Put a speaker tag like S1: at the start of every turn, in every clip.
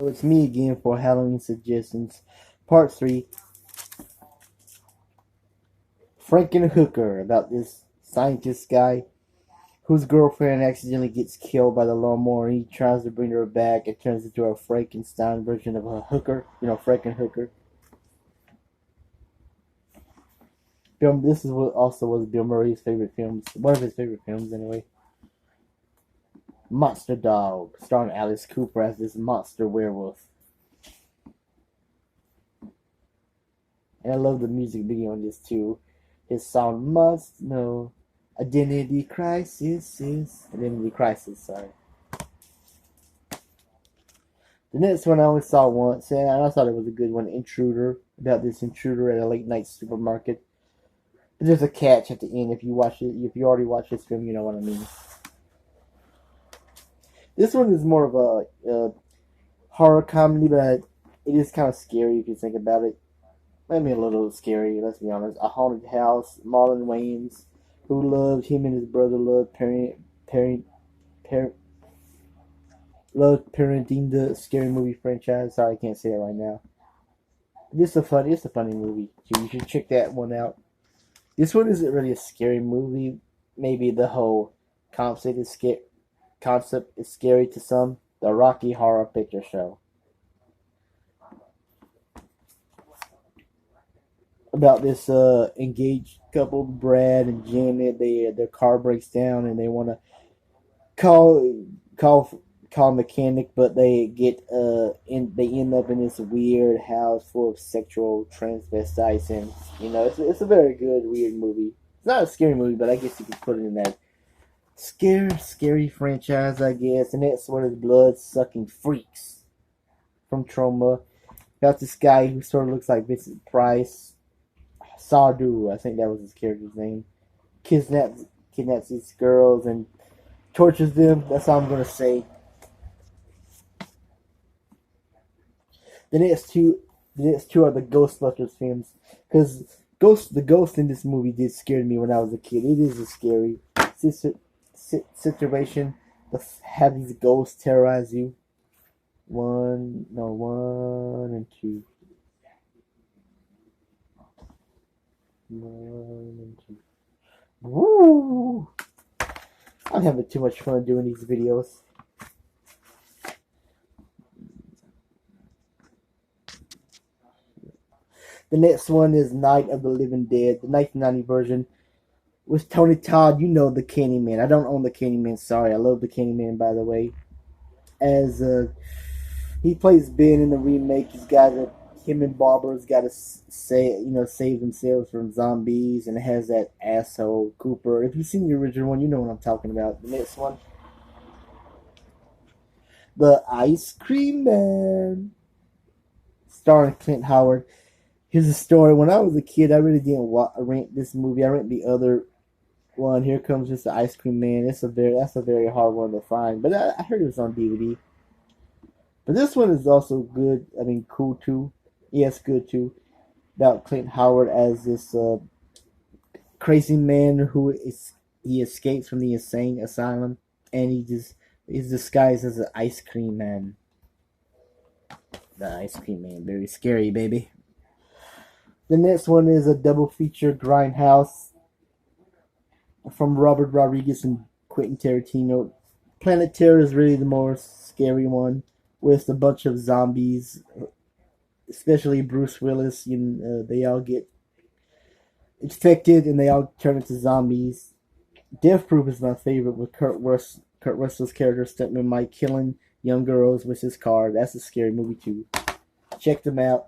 S1: So it's me again for Halloween suggestions. Part 3. Frankenhooker, about this scientist guy whose girlfriend accidentally gets killed by the lawnmower, and he tries to bring her back. It turns into a Frankenstein version of a hooker, Frankenhooker. This is what also was Bill Murray's favorite films, one of his favorite films anyway. Monster Dog, starring Alice Cooper as this monster werewolf. And I love the music video on this too. His song Must Know. Identity Crisis, sorry. The next one I only saw once, and I thought it was a good one, Intruder, about this intruder at a late night supermarket. But there's a catch at the end. If you already watched this film, you know what I mean. This one is more of a horror comedy, but it is kind of scary if you think about it. Maybe a little scary, let's be honest. A haunted house, Marlon Wayans, who loved, him and his brother loved parenting the scary movie franchise. Sorry, I can't say it right now. It's a funny movie. You should check that one out. This one isn't really a scary movie. Maybe the whole concept is scary to some. The Rocky Horror Picture Show. About this engaged couple, Brad and Janet. Their car breaks down and they want to call a mechanic, but they end up in this weird house full of sexual transvestites, and it's a very good weird movie. It's not a scary movie, but I guess you could put it in that scary franchise, I guess. And that's one of the blood-sucking freaks from Trauma. About this guy who sort of looks like Vincent Price. Sardu, I think that was his character's name. Kidnaps these girls and tortures them. That's all I'm gonna say. The next two are the Ghostbusters films, because the ghost in this movie did scare me when I was a kid. It is a scary situation to have these ghosts terrorize you. One and two. Woo! I'm having too much fun doing these videos. The next one is Night of the Living Dead, the 1990 version with Tony Todd. You know, the Candyman. I don't own the Candyman. Sorry, I love the Candyman, by the way. As he plays Ben in the remake, him and Barbara's got to save themselves from zombies, and it has that asshole Cooper. If you've seen the original one, you know what I'm talking about. The next one, The Ice Cream Man, starring Clint Howard. Here's a story. When I was a kid, I really didn't rent this movie. I rent the other one. Here Comes Just the Ice Cream Man. That's a very hard one to find, but I heard it was on DVD. But this one is also good. I mean, cool too. Yeah, it's good too. About Clint Howard as this crazy man who he escapes from the insane asylum, and he's disguised as an ice cream man. The Ice Cream Man, very scary, baby. The next one is a double feature, Grindhouse, from Robert Rodriguez and Quentin Tarantino. Planet Terror is really the more scary one, with a bunch of zombies, especially Bruce Willis. They all get infected and they all turn into zombies. Death Proof is my favorite, with Kurt Russell's character Stuntman Mike killing young girls with his car. That's a scary movie too. Check them out.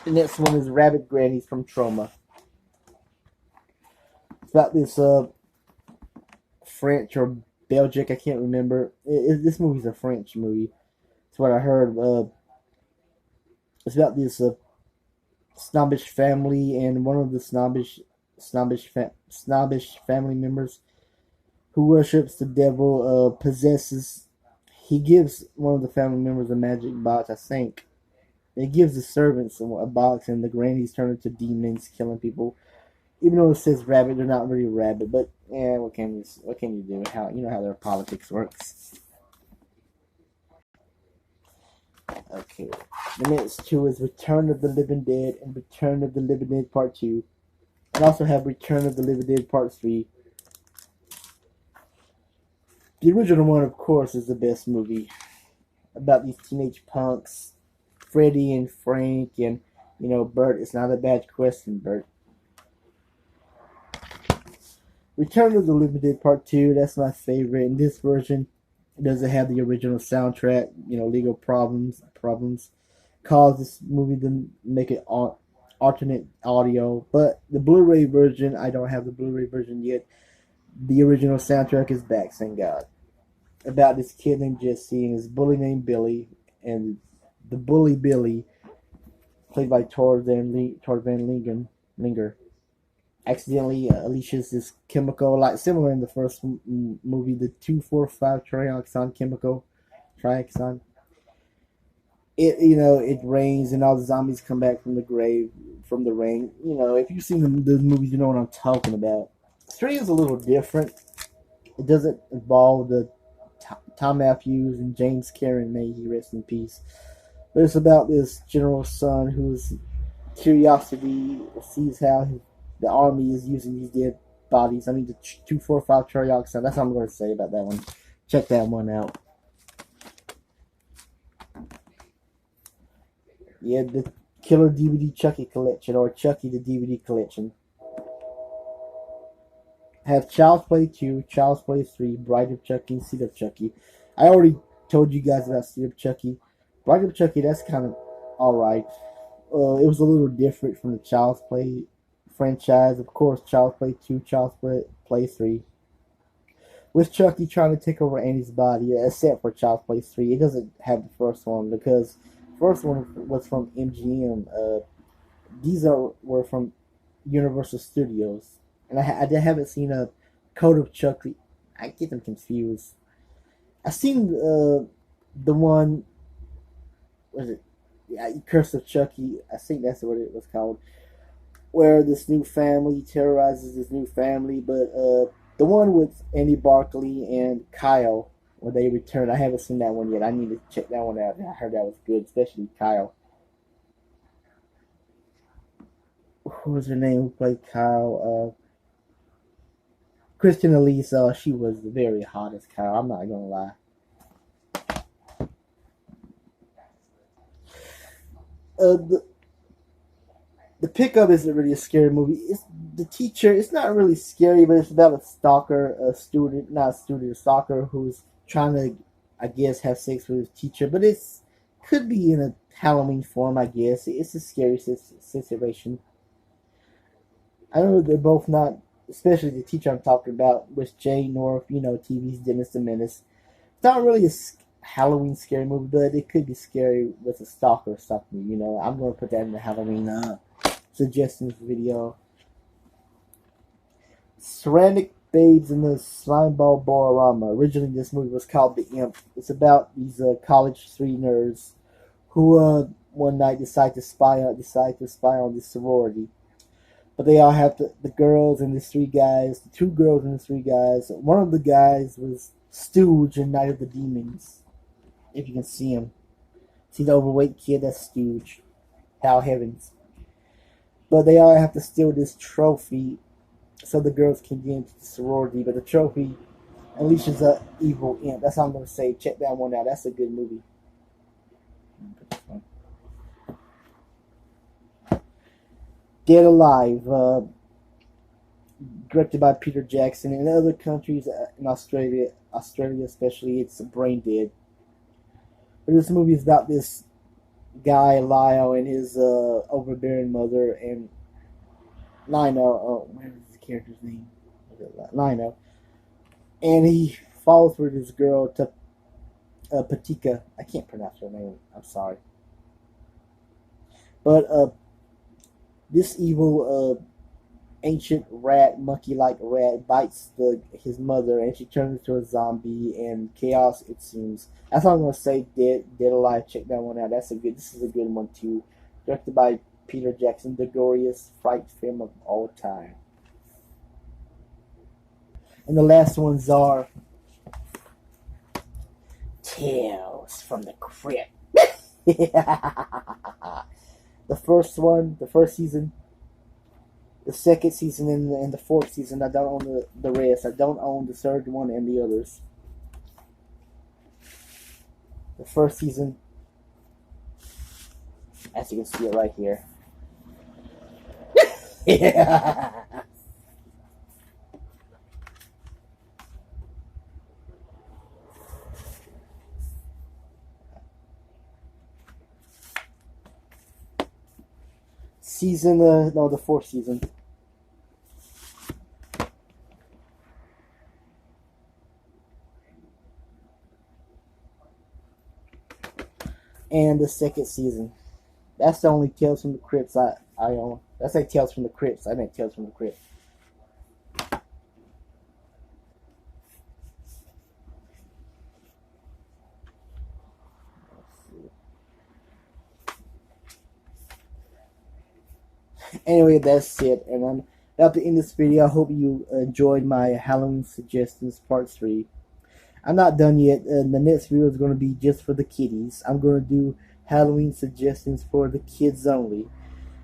S1: The next one is Rabid, Grannies from Trauma. It's about this French or Belgic, I can't remember. This movie's a French movie. That's what I heard. It's about this snobbish family, and one of the snobbish family members who worships the devil possesses. He gives one of the family members a magic box, I think. It gives the servants a box, and the grannies turn into demons, killing people. Even though it says rabbit, they're not really rabbit. But what can you do? How their politics works. Okay. The next two is Return of the Living Dead and Return of the Living Dead Part 2. And also have Return of the Living Dead Part 3. The original one, of course, is the best movie about these teenage punks, Freddy and Frank, and Bert. It's not a bad question, Bert. Return of the Living Dead Part 2, that's my favorite. In this version, it doesn't have the original soundtrack. Legal problems caused this movie to make it alternate audio. But the Blu-ray version, I don't have the Blu-ray version yet. The original soundtrack is back, thank God. About this kid named Jesse and his bully named Billy, and the bully Billy, played by Tor Van Linger, accidentally unleashes this chemical, like similar in the first movie, the 2,4,5 trioxan chemical. Trioxan. It rains and all the zombies come back from the grave from the rain. If you've seen the movies, you know what I'm talking about. 3 is a little different. It doesn't involve the Tom Matthews and James Karen, may he rest in peace. But it's about this general's son whose curiosity sees how the army is using these dead bodies. I mean, the 2,4,5 trioxan. That's all I'm going to say about that one. Check that one out. Yeah, the Killer DVD Chucky collection, or Chucky the DVD collection. Have Child's Play 2, Child's Play 3, Bride of Chucky, and Seed of Chucky. I already told you guys about Seed of Chucky. Bride of Chucky, that's kind of alright. It was a little different from the Child's Play franchise. Of course, Child's Play 2, Child's Play 3. With Chucky trying to take over Annie's body, except for Child's Play 3. It doesn't have the first one because the first one was from MGM. These were from Universal Studios. And I haven't seen a Code of Chucky. I get them confused. I've seen the one, was it? Yeah, Curse of Chucky. I think that's what it was called. Where this new family terrorizes this new family, but the one with Andy Barkley and Kyle, when they return, I haven't seen that one yet. I need to check that one out. I heard that was good, especially Kyle. Who was her name? Who played Kyle? Kristen Elise. She was very hot as Kyle. I'm not gonna lie. The pickup isn't really a scary movie. It's the teacher. It's not really scary, but it's about a stalker, a student, not a student, a stalker who's trying to, I guess, have sex with his teacher. But it's could be in a Halloween form, I guess. It's a scary situation. I know they're both not, especially the teacher I'm talking about, with Jay North. TV's Dennis the Menace. It's not really a Halloween scary movie, but it could be scary with a stalker or something. I'm going to put that in the Halloween suggestions video. Ceramic Babes in the Slimeball Ballrama. Originally, this movie was called The Imp. It's about these college 3 nerds who one night decide to spy on this sorority. But they all have the girls and the 3 guys, the 2 girls and the 3 guys. One of the guys was Stooge in Night of the Demons. If you can see him. See the overweight kid? That's Stooge. Hal Heavens. But they all have to steal this trophy so the girls can get into the sorority. But the trophy unleashes an evil imp. That's all I'm going to say. Check that one out. That's a good movie. Dead Alive. Directed by Peter Jackson. In other countries, in Australia especially, it's Brain Dead. But this movie is about this guy, Lyle, and his overbearing mother, and Lionel. What is the character's name? Lionel. And he falls for this girl, Patika. I can't pronounce her name. I'm sorry. But this evil ancient rat, monkey-like rat, bites his mother, and she turns into a zombie, and chaos, it seems. That's all I'm going to say. Dead Alive. Check that one out. This is a good one, too. Directed by Peter Jackson, the goriest fright film of all time. And the last ones are Tales from the Crypt. The first one, the first season, the second season, and the fourth season. I don't own the rest. I don't own the third one and the others. The first season, as you can see it right here. Yeah. Season, no, the fourth season. And the second season. That's the only Tales from the Crypts I own. That's like Tales from the Crypts. I meant Tales from the Crypt. Anyway, that's it. And I'm about to end this video. I hope you enjoyed my Halloween suggestions part 3. I'm not done yet. The next video is going to be just for the kiddies. I'm going to do Halloween suggestions for the kids only.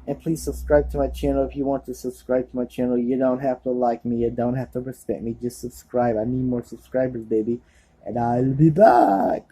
S1: And please subscribe to my channel if you want to subscribe to my channel. You don't have to like me. You don't have to respect me. Just subscribe. I need more subscribers, baby. And I'll be back.